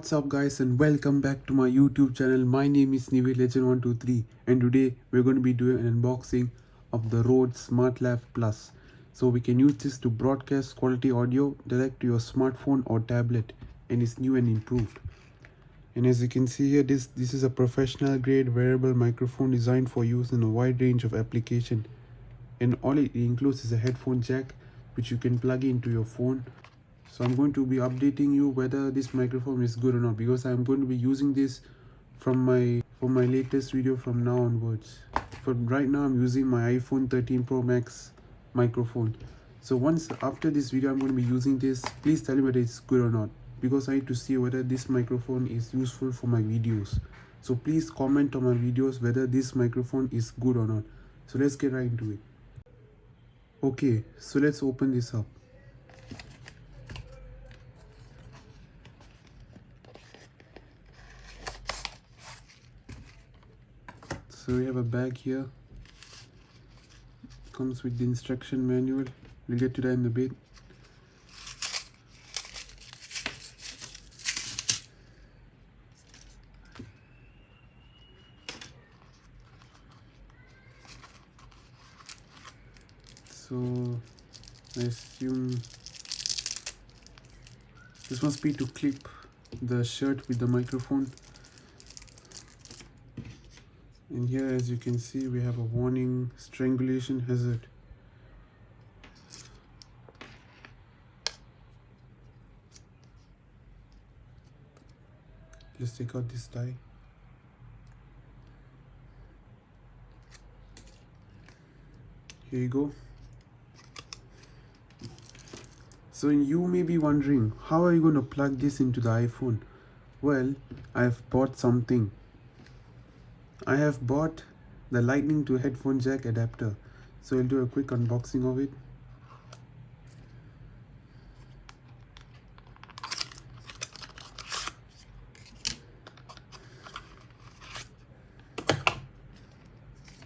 What's up guys and welcome back to my YouTube channel. My name is Niveth Legend123 and today we're going to be doing an unboxing of the Rode Smartlav Plus. So we can use this to broadcast quality audio direct to your smartphone or tablet, and it's new and improved. And as you can see here, this is a professional grade wearable microphone designed for use in a wide range of applications. And all it includes is a headphone jack which you can plug into your phone. So I'm going to be updating you whether this microphone is good or not, because I'm going to be using this for my latest video from now onwards. For right now I'm using my iPhone 13 Pro Max microphone. So once after this video I'm going to be using this. Please tell me whether it's good or not, because I need to see whether this microphone is useful for my videos. So please comment on my videos whether this microphone is good or not. So let's get right into it. Okay, so let's open this up. So we have a bag here, comes with the instruction manual. We'll get to that in a bit. So I assume this must be to clip the shirt with the microphone. And here, as you can see, we have a warning: strangulation hazard. Let's take out this tie. Here you go. So you may be wondering, how are you going to plug this into the iPhone? Well, I've bought something. I have bought the lightning to headphone jack adapter. So I'll do a quick unboxing of it.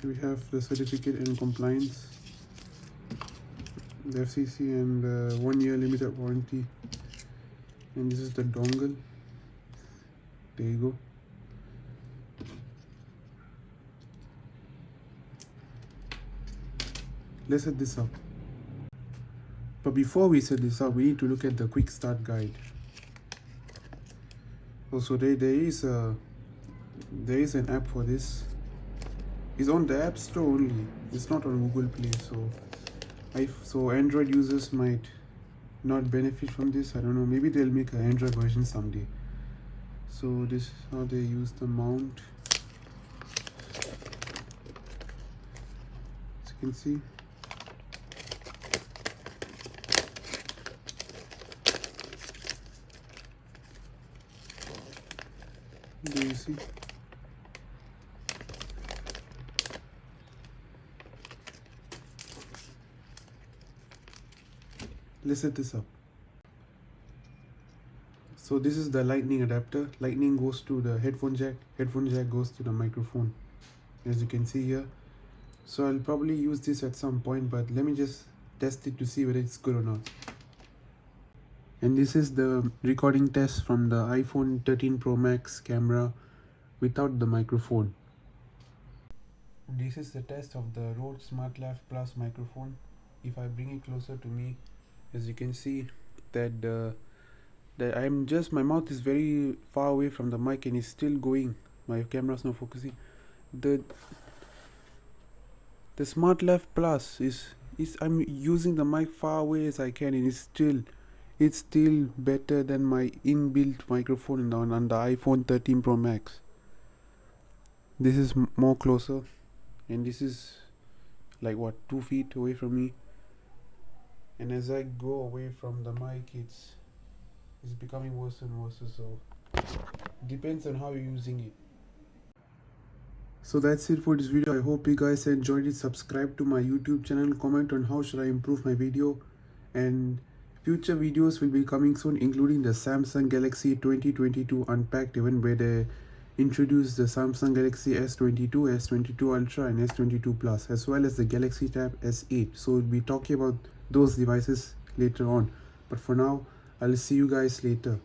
We have the certificate and compliance, the FCC, and 1 year limited warranty. And this is the dongle. There you go. Let's set this up. But before we set this up, we need to look at the quick start guide. Also, there is an app for this. It's on the App Store only. It's not on Google Play. So Android users might not benefit from this. I don't know. Maybe they'll make an Android version someday. So this is how they use the mount. As you can see. Do you see? Let's set this up. So this is the lightning adapter. Lightning goes to the headphone jack. Headphone jack goes to the microphone, as you can see here. So I'll probably use this at some point, but let me just test it to see whether it's good or not. And this is the recording test from the iPhone 13 Pro Max camera without the microphone. This is the test of the Rode Smartlav Plus microphone. If I bring it closer to me, as you can see that my mouth is very far away from the mic and it's still going. My camera's not focusing. The Smartlav Plus is I'm using the mic far away as I can, and it's still better than my inbuilt microphone on the iPhone 13 Pro Max. This is more closer, and this is like what, 2 feet away from me. And as I go away from the mic, it's becoming worse and worse. So depends on how you're using it. So that's it for this video. I hope you guys enjoyed it. Subscribe to my YouTube channel, comment on how should I improve my video, and future videos will be coming soon, including the Samsung Galaxy 2022 Unpacked event, where they introduce the Samsung Galaxy S22, S22 Ultra and S22 Plus, as well as the Galaxy Tab S8. So we'll be talking about those devices later on. But for now, I'll see you guys later.